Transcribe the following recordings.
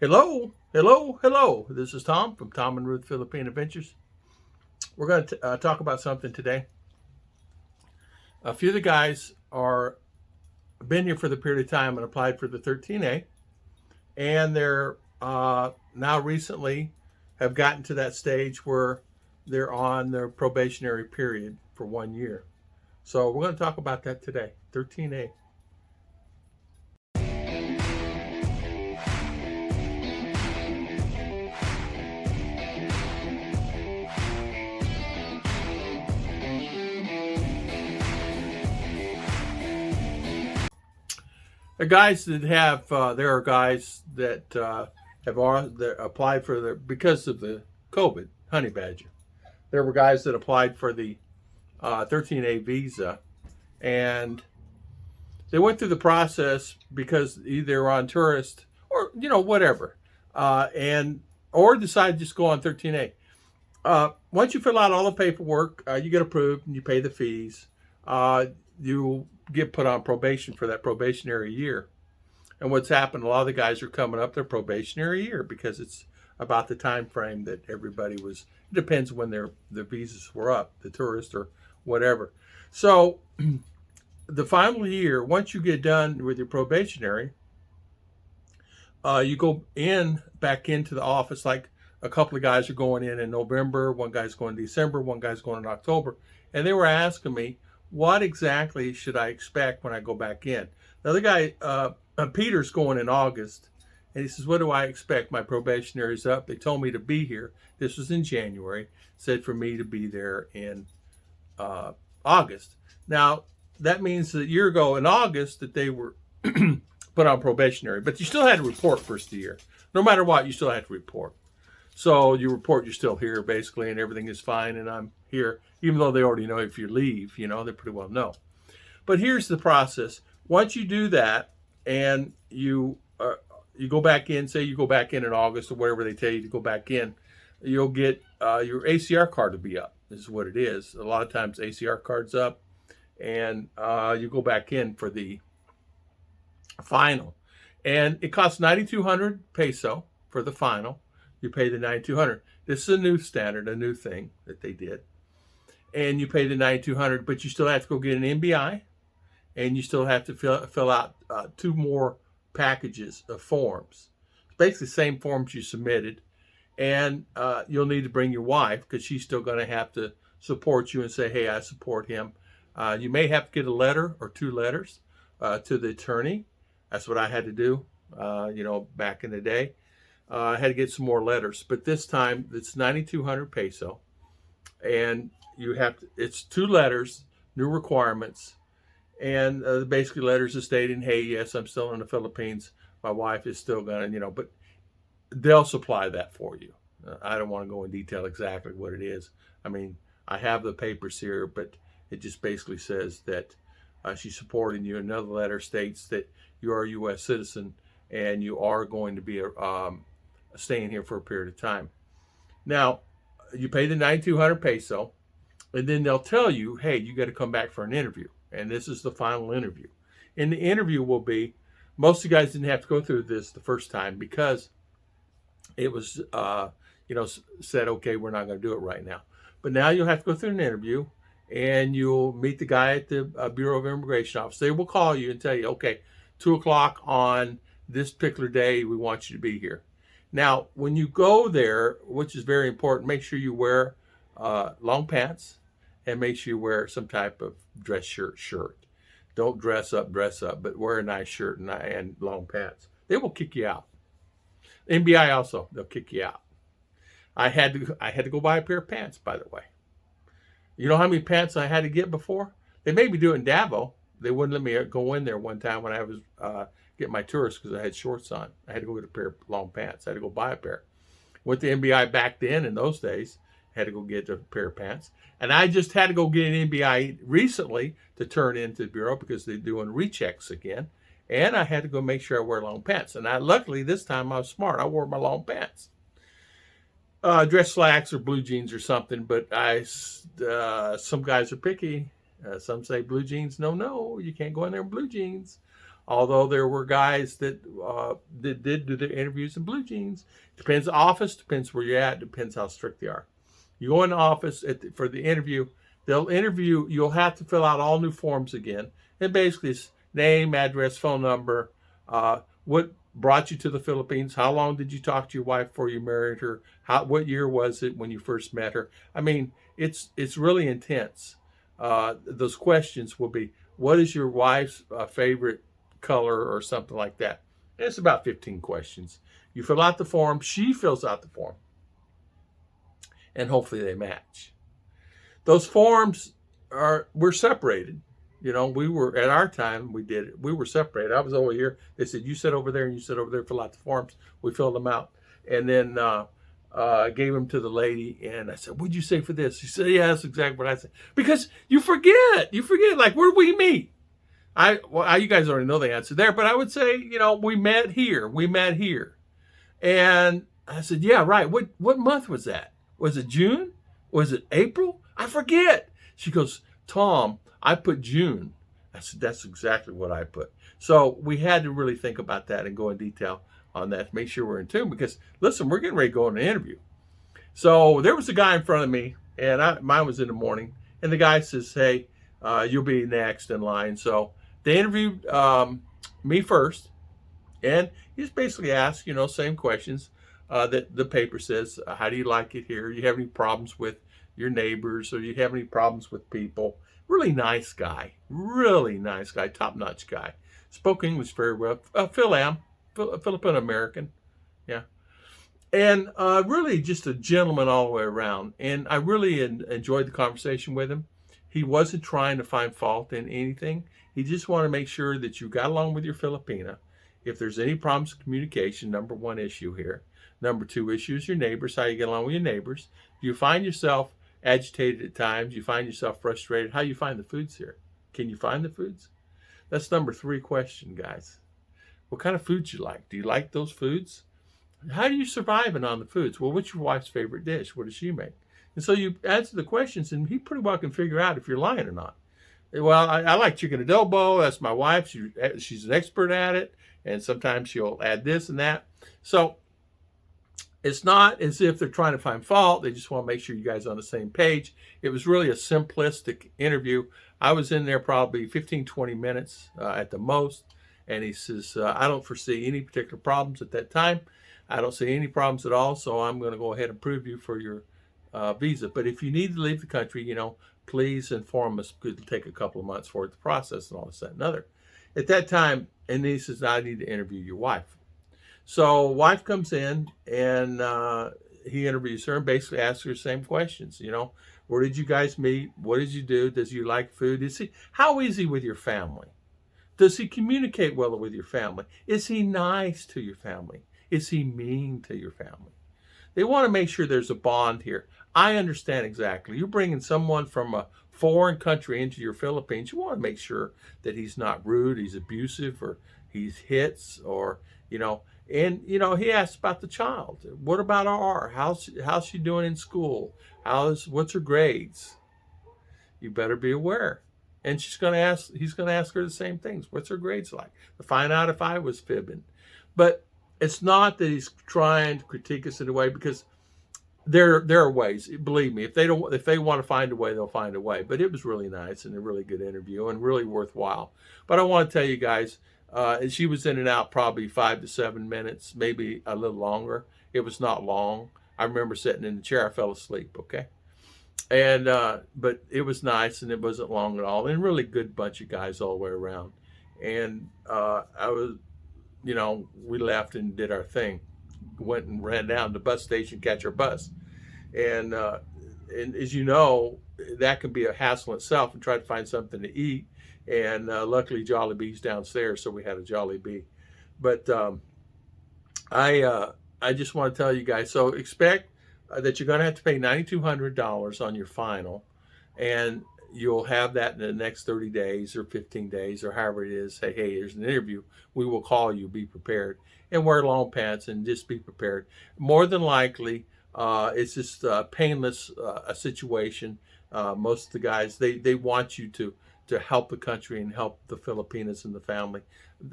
Hello, hello, hello. This is Tom from Tom and Ruth Philippine Adventures. We're going to talk about something today. A few of the guys are been here for the period of time and applied for the 13A, and they're now recently have gotten to that stage where they're on their probationary period for 1 year. So we're going to talk about that today. 13A. The guys that have there are guys that that applied for the because of the COVID honey badger. There were guys that applied for the 13A visa, and they went through the process because either they're on tourist or whatever, and or decide to just go on 13A. Once you fill out all the paperwork, you get approved and you pay the fees. You get put on probation for that probationary year. And what's happened, a lot of the guys are coming up their probationary year because it's about the time frame that everybody was. It depends when their visas were up, the tourist or whatever. So the final year, once you get done with your probationary, you go back into the office. Like a couple of guys are going in November, one guy's going in December, one guy's going in October, and they were asking me, what exactly should I expect when I go back in? The other guy, Peter's going in August, and he says, what do I expect? My probationary's up. They told me to be here. This was in January. Said for me to be there in August. Now, that means that a year ago in August that they were put on probationary, but you still had to report first of the year. No matter what, you still had to report. So you report you're still here, basically, and everything is fine, and I'm here, even though they already know if you leave, they pretty well know. But here's the process. Once you do that, and you go back in, say you go back in August or whatever they tell you to go back in, you'll get your ACR card to be up. This is what it is. A lot of times ACR card's up, and you go back in for the final. And it costs 9,200 peso for the final. You pay the 9,200. This is a new standard, a new thing that they did. And you pay the 9,200, but you still have to go get an MBI, and you still have to fill out two more packages of forms. It's basically the same forms you submitted, and you'll need to bring your wife because she's still going to have to support you and say, hey, I support him. You may have to get a letter or two letters to the attorney. That's what I had to do, back in the day. I had to get some more letters, but this time it's 9,200 peso, and it's two letters, new requirements, and basically letters are stating, hey, yes, I'm still in the Philippines. My wife is still gonna, but they'll supply that for you. I don't want to go in detail exactly what it is. I mean, I have the papers here, but it just basically says that she's supporting you. Another letter states that you are a U.S. citizen and you are going to be staying here for a period of time. Now, you pay the 9,200 peso, and then they'll tell you, hey, you got to come back for an interview. And this is the final interview. And the interview will be, most of the guys didn't have to go through this the first time because it was, said, okay, we're not going to do it right now. But now you'll have to go through an interview, and you'll meet the guy at the Bureau of Immigration office. They will call you and tell you, okay, 2 o'clock on this particular day, we want you to be here. Now, when you go there, which is very important, make sure you wear long pants, and make sure you wear some type of dress shirt. Don't dress up, but wear a nice shirt and long pants. They will kick you out. NBI also, they'll kick you out. I had to go buy a pair of pants, by the way. You know how many pants I had to get before? They made me do it in Davao. They wouldn't let me go in there one time when I was get my tourists because I had shorts on. I had to go get a pair of long pants. I had to go buy a pair. Went to NBI back then in those days. Had to go get a pair of pants. And I just had to go get an NBI recently to turn into the Bureau because they're doing rechecks again. And I had to go make sure I wear long pants. And luckily this time I was smart. I wore my long pants. Dress slacks or blue jeans or something. But some guys are picky. Some say blue jeans. No, you can't go in there in blue jeans. Although there were guys that did do their interviews in blue jeans. Depends the office, depends where you're at, depends how strict they are. You go in the office for the interview, they'll interview, you'll have to fill out all new forms again. And basically it's name, address, phone number, what brought you to the Philippines, how long did you talk to your wife before you married her, what year was it when you first met her. I mean, it's really intense. Those questions will be, what is your wife's favorite color or something like that. And it's about 15 questions. You fill out the form, she fills out the form, and hopefully they match. Those forms we're separated. We were at our time, we were separated. I was over here. They said, you sit over there and you sit over there, fill out the forms. We filled them out. And then I gave them to the lady, and I said, what'd you say for this? She said, yeah, that's exactly what I said. Because you forget, like, where did we meet? You guys already know the answer there, but I would say, we met here. And I said, yeah, right. What month was that? Was it June? Was it April? I forget. She goes, Tom, I put June. I said, that's exactly what I put. So we had to really think about that and go in detail on that to make sure we're in tune, because listen, we're getting ready to go on an interview. So there was a guy in front of me, and mine was in the morning, and the guy says, hey, you'll be next in line. So they interviewed me first, and he just basically asked, same questions that the paper says. How do you like it here? Do you have any problems with your neighbors, or do you have any problems with people? Really nice guy, top-notch guy. Spoke English very well. Filipino American, yeah. And really just a gentleman all the way around. And I really enjoyed the conversation with him. He wasn't trying to find fault in anything. He just wanted to make sure that you got along with your Filipina. If there's any problems with communication, number one issue here. Number two issue is your neighbors, how you get along with your neighbors. Do you find yourself agitated at times? You find yourself frustrated? How you find the foods here? Can you find the foods? That's number three question, guys. What kind of foods you like? Do you like those foods? How do you surviving on the foods? Well, what's your wife's favorite dish? What does she make? And so you answer the questions, and he pretty well can figure out if you're lying or not. Well, I like chicken adobo. That's my wife. She's an expert at it, and sometimes she'll add this and that. So it's not as if they're trying to find fault. They just want to make sure you guys are on the same page. It was really a simplistic interview. I was in there probably 15, 20 minutes at the most. And he says, I don't foresee any particular problems at that time. I don't see any problems at all. So I'm going to go ahead and approve you for your visa. But if you need to leave the country, please inform us, because it'll take a couple of months for it to process and all this, that, and other. At that time, and he says, I need to interview your wife. So wife comes in, and he interviews her and basically asks her the same questions. Where did you guys meet? What did you do? Does you like food? How is he with your family? Does he communicate well with your family? Is he nice to your family? Is he mean to your family? They want to make sure there's a bond here. I understand exactly. You're bringing someone from a foreign country into your Philippines. You want to make sure that he's not rude, he's abusive, or he hits, or, And, he asked about the child. What about R? How's she doing in school? What's her grades? You better be aware. And he's going to ask her the same things. What's her grades like? To find out if I was fibbing. But it's not that he's trying to critique us in a way, because there are ways. Believe me, if they want to find a way, they'll find a way. But it was really nice and a really good interview and really worthwhile. But I want to tell you guys, she was in and out probably 5 to 7 minutes, maybe a little longer. It was not long. I remember sitting in the chair, I fell asleep. Okay. And but it was nice, and it wasn't long at all, and really good bunch of guys all the way around. And I was, we left and did our thing, went and ran down to the bus station, catch our bus, and as you know, that can be a hassle itself, and try to find something to eat. And luckily, Jollibee's downstairs, so we had a Jollibee. But I just want to tell you guys, so expect that you're going to have to pay $9,200 on your final, and you'll have that in the next 30 days or 15 days or however it is. Say, hey, here's an interview. We will call you. Be prepared, and wear long pants, and just be prepared. More than likely, it's just a painless situation. Most of the guys, they want you to to help the country and help the Filipinas and the family,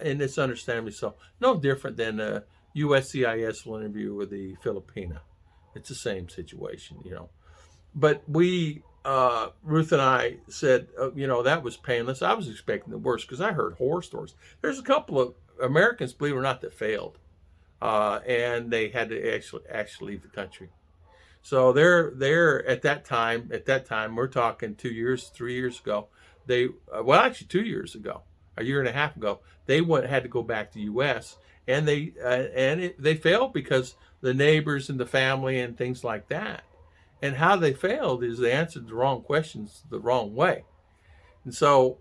and it's understandably so. No different than a USCIS will interview with the Filipina. It's the same situation, you know. But we, Ruth and I said, you know, that was painless. I was expecting the worst because I heard horror stories. There's a couple of Americans, believe it or not, that failed, and they had to actually leave the country. So they're at that time. At that time, we're talking 2 years, 3 years ago. They well, actually 2 years ago, a year and a half ago, they had to go back to U.S. and they failed because the neighbors and the family and things like that. And how they failed is they answered the wrong questions the wrong way, and so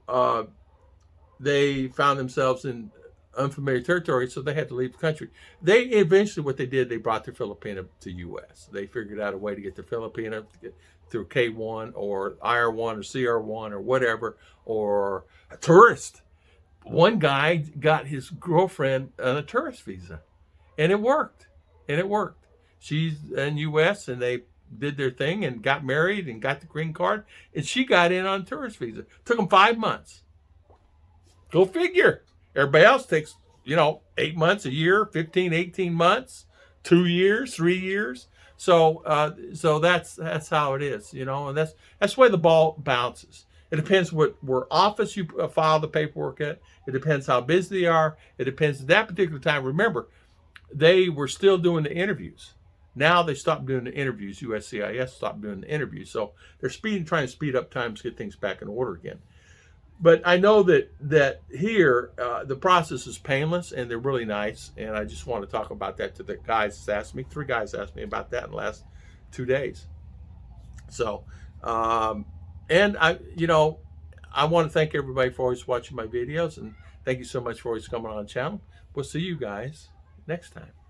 they found themselves in unfamiliar territory, so they had to leave the country. They eventually, what they did, they brought their Filipina to U.S. They figured out a way to get their Filipina through K1 or IR1 or CR1 or whatever, or a tourist. One guy got his girlfriend on a tourist visa, and it worked. And it worked. She's in U.S. and they did their thing and got married and got the green card, and she got in on a tourist visa. Took them 5 months. Go figure. Everybody else takes, 8 months, a year, 15, 18 months, 2 years, 3 years. So that's how it is, and that's the way the ball bounces. It depends where office you file the paperwork at. It depends how busy they are. It depends at that particular time. Remember, they were still doing the interviews. Now they stopped doing the interviews. USCIS stopped doing the interviews. So they're trying to speed up time to get things back in order again. But I know that here the process is painless and they're really nice. And I just want to talk about that to the guys that asked me. 3 guys asked me about that in the last 2 days. So, and I want to thank everybody for always watching my videos, and thank you so much for always coming on the channel. We'll see you guys next time.